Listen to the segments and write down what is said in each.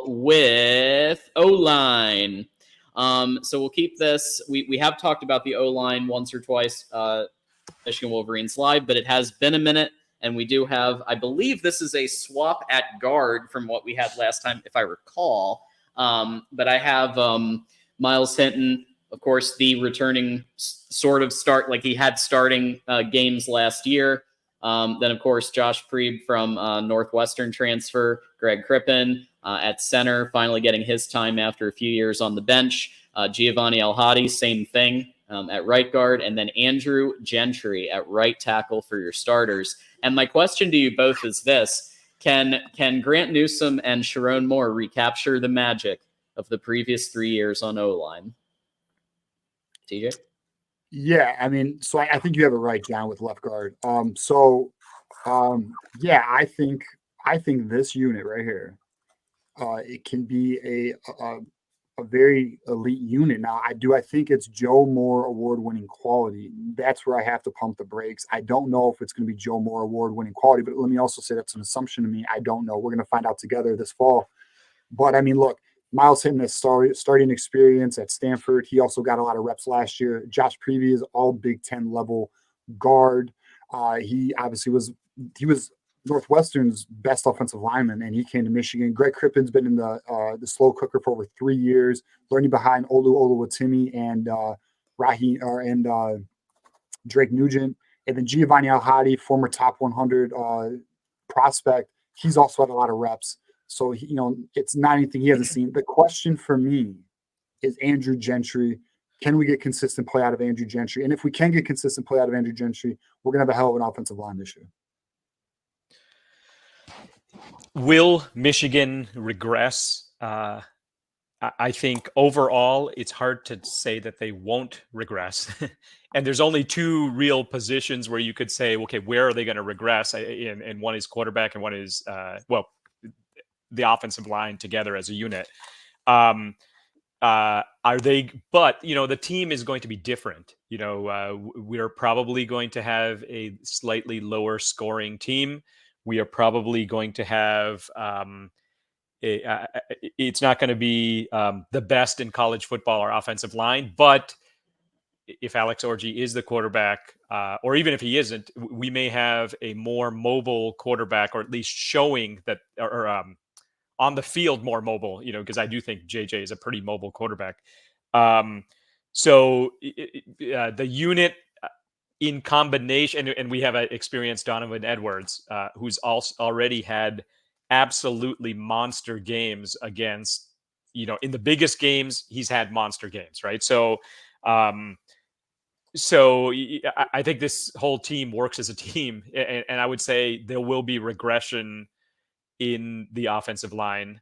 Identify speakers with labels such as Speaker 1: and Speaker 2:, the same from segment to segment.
Speaker 1: with O-line. So we'll keep this. We have talked about the O-line once or twice, Michigan Wolverines live, but it has been a minute. And we do have, I believe this is a swap at guard from what we had last time, if I recall. But I have Miles Hinton, of course, the returning sort of start, like he had starting games last year. Then, of course, Josh Prieb from Northwestern transfer, Greg Crippen at center, finally getting his time after a few years on the bench. Giovanni El-Hadi, same thing at right guard. And then Andrew Gentry at right tackle for your starters. And my question to you both is this. Can Grant Newsome and Sharon Moore recapture the magic of the previous 3 years on O-line? TJ?
Speaker 2: Yeah, I mean, so I think you have it right, John, with left guard. Yeah, I think this unit right here, it can be a very elite unit. Now, I think it's Joe Moore award-winning quality. That's where I have to pump the brakes. I don't know if it's going to be Joe Moore award-winning quality, but let me also say that's an assumption to me. I don't know. We're going to find out together this fall. But I mean, look, Miles Hinton has starting experience at Stanford. He also got a lot of reps last year. Josh Prevey is all Big Ten level guard. He obviously was Northwestern's best offensive lineman, and he came to Michigan. Greg Crippen's been in the slow cooker for over 3 years, learning behind Olu Oluwatimi and Drake Nugent. And then Giovanni El-Hadi, former top 100 prospect, he's also had a lot of reps. So, it's not anything he hasn't seen. The question for me is Andrew Gentry. Can we get consistent play out of Andrew Gentry? And if we can get consistent play out of Andrew Gentry, we're going to have a hell of an offensive line this year.
Speaker 3: Will Michigan regress? I think overall, it's hard to say that they won't regress. And there's only two real positions where you could say, okay, where are they going to regress? And one is quarterback and one is, the offensive line together as a unit. Are they, but, the team is going to be different. We're probably going to have a slightly lower scoring team. We are probably going to have, it's not going to be the best in college football or offensive line, but if Alex Orji is the quarterback, or even if he isn't, we may have a more mobile quarterback, or at least showing that, or on the field more mobile, because I do think JJ is a pretty mobile quarterback. So the unit in combination, and we have an experienced Donovan Edwards, who's also already had absolutely monster games against, in the biggest games, he's had monster games, right? So I think this whole team works as a team, and I would say there will be regression in the offensive line,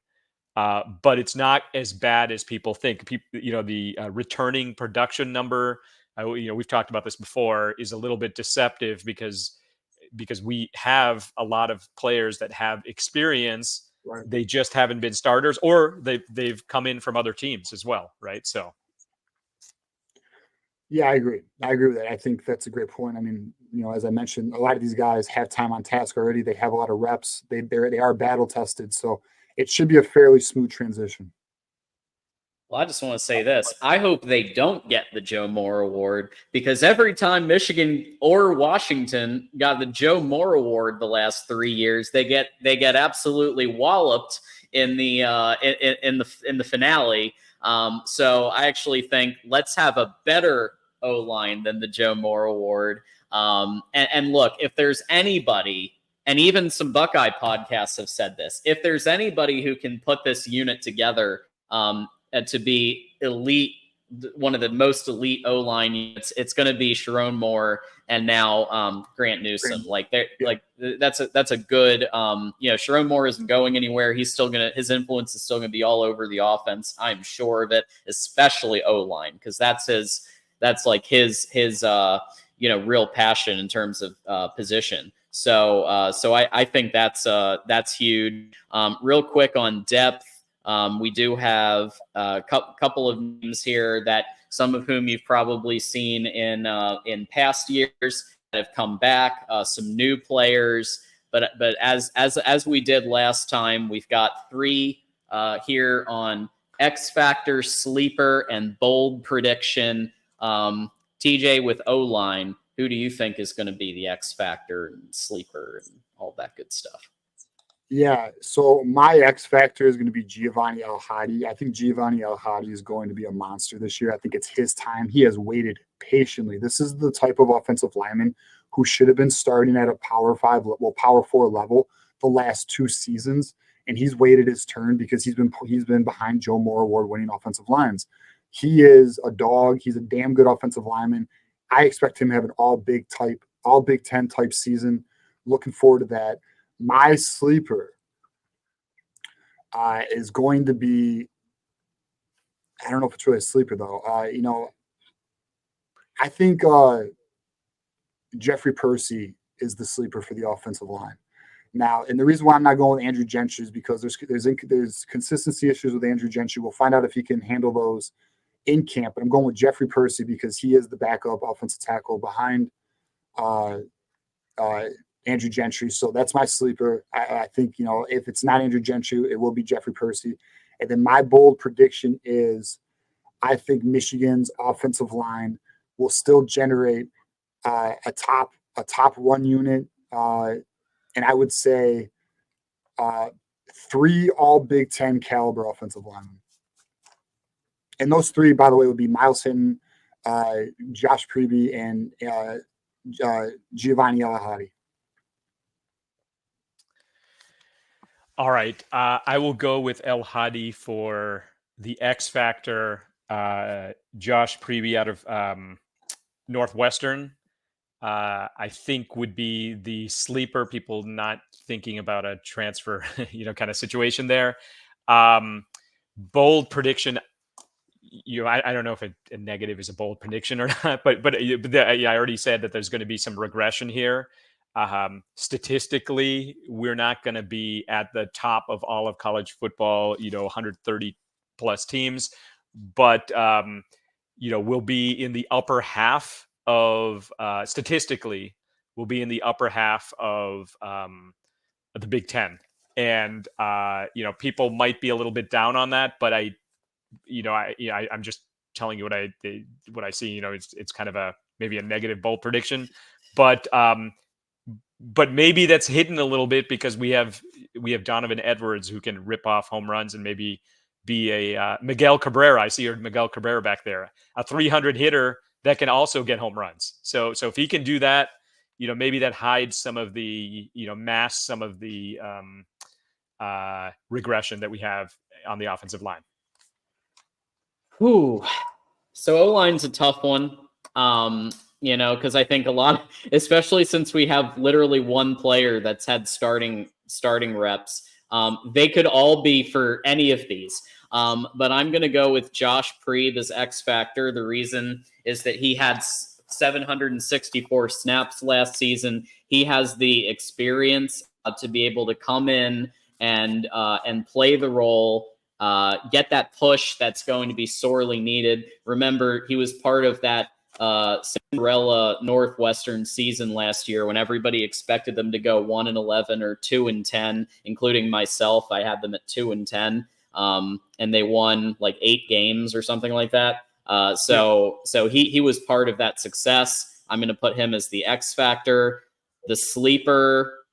Speaker 3: but it's not as bad as people think. The returning production number, we've talked about this before, is a little bit deceptive because we have a lot of players that have experience. Right. They just haven't been starters, or they've come in from other teams as well, right? So.
Speaker 2: Yeah, I agree with that. I think that's a great point. I mean, as I mentioned, a lot of these guys have time on task already. They have a lot of reps. They are battle tested. So it should be a fairly smooth transition.
Speaker 1: Well, I just want to say this. I hope they don't get the Joe Moore Award, because every time Michigan or Washington got the Joe Moore Award the last 3 years, they get absolutely walloped in the finale. So I actually think let's have a better O-line than the Joe Moore Award. And look, if there's anybody, and even some Buckeye podcasts have said this, if there's anybody who can put this unit together to be elite, one of the most elite O-line units, it's going to be Sharon Moore and now Grant Newsome. That's a good. Sharon Moore isn't going anywhere. His influence is still going to be all over the offense. I'm sure of it, especially O-line, because that's his real passion in terms of position. So I think that's huge. Real quick on depth. We do have a couple of names here that some of whom you've probably seen in past years that have come back. Some new players, but as we did last time, we've got three here on X Factor, Sleeper, and Bold Prediction. TJ, with O-line, who do you think is going to be the X Factor and Sleeper and all that good stuff?
Speaker 2: Yeah, so my X factor is going to be Giovanni El-Hadi. I think Giovanni El-Hadi is going to be a monster this year. I think it's his time. He has waited patiently. This is the type of offensive lineman who should have been starting at a Power 4 level the last 2 seasons, and he's waited his turn because he's been behind Joe Moore award-winning offensive lines. He is a dog. He's a damn good offensive lineman. I expect him to have an all Big Ten type season. Looking forward to that. My sleeper is going to be, I don't know if it's really a sleeper though. I think Jeffrey Percy is the sleeper for the offensive line. Now, and the reason why I'm not going with Andrew Gentry is because there's consistency issues with Andrew Gentry. We'll find out if he can handle those in camp. But I'm going with Jeffrey Percy because he is the backup offensive tackle behind Andrew Gentry. So that's my sleeper. I think, if it's not Andrew Gentry, it will be Jeffrey Percy. And then my bold prediction is I think Michigan's offensive line will still generate a top run unit. And I would say 3 all Big Ten caliber offensive linemen. And those 3, by the way, would be Miles Hinton, Josh Preby, and Giovanni El-Hadi.
Speaker 3: All right. I will go with El-Hadi for the X Factor. Josh Preby out of Northwestern, I think would be the sleeper. People not thinking about a transfer, kind of situation there. Bold prediction. I don't know if a negative is a bold prediction or not, but I already said that there's going to be some regression here. Statistically, we're not going to be at the top of all of college football, 130 plus teams, but we'll be in the upper half of statistically, we'll be in the upper half of the Big Ten, and people might be a little bit down on that, but I'm just telling you what I see. It's kind of maybe a negative bold prediction, but maybe that's hidden a little bit because we have Donovan Edwards who can rip off home runs and maybe be a Miguel Cabrera. I see Miguel Cabrera back there, a 300 hitter that can also get home runs. So if he can do that, maybe that hides some of the, masks some of the regression that we have on the offensive line.
Speaker 1: Ooh, so O-line's a tough one. Because I think a lot, especially since we have literally one player that's had starting reps, they could all be for any of these. But I'm going to go with Josh Prebe as X Factor. The reason is that he had 764 snaps last season. He has the experience to be able to come in and play the role, get that push that's going to be sorely needed. Remember, he was part of that Cinderella Northwestern season last year when everybody expected them to go 1-11 or 2-10, including myself. I had them at 2-10, and they won like 8 games or something like that. So he was part of that success. I'm going to put him as the X Factor. The sleeper,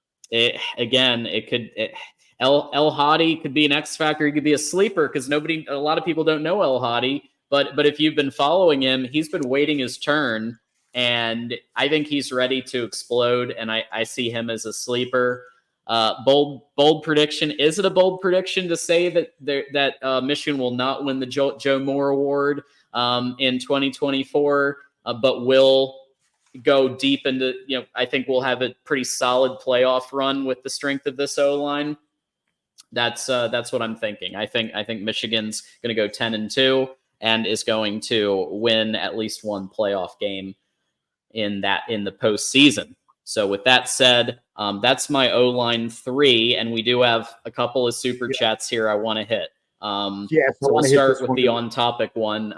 Speaker 1: El-Hadi could be an X Factor. He could be a sleeper because a lot of people don't know El-Hadi. But if you've been following him, he's been waiting his turn, and I think he's ready to explode, and I see him as a sleeper. Bold prediction. Is it a bold prediction to say that Michigan will not win the Joe Moore Award in 2024, but will go deep into, I think we'll have a pretty solid playoff run with the strength of this O-line? That's what I'm thinking. I think Michigan's going to go 10-2. And is going to win at least one playoff game in the postseason. So with that said, that's my O-line 3, and we do have a couple of super chats here I want to hit. So we'll start with the on-topic one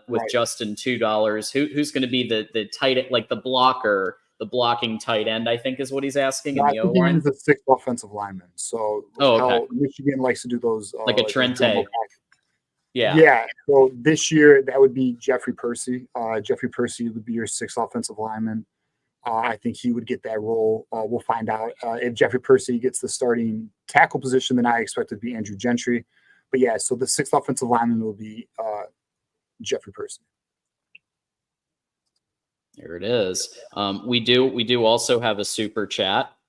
Speaker 1: with Justin, $2. Who's going to be the tight, like the blocker the blocking tight end, I think is what he's asking
Speaker 2: No,
Speaker 1: in
Speaker 2: I
Speaker 1: the
Speaker 2: think he
Speaker 1: O-line.
Speaker 2: means the sixth offensive lineman. So
Speaker 1: Oh, okay.
Speaker 2: how Michigan likes to do those
Speaker 1: Like a
Speaker 2: those
Speaker 1: Trente.
Speaker 2: jumbo packages.
Speaker 1: Yeah.
Speaker 2: Yeah. So this year that would be Jeffrey Percy. Jeffrey Percy would be your sixth offensive lineman. I think he would get that role. We'll find out if Jeffrey Percy gets the starting tackle position. Then I expect it to be Andrew Gentry. But yeah, so the sixth offensive lineman will be Jeffrey Percy.
Speaker 1: There it is. We do also have a super chat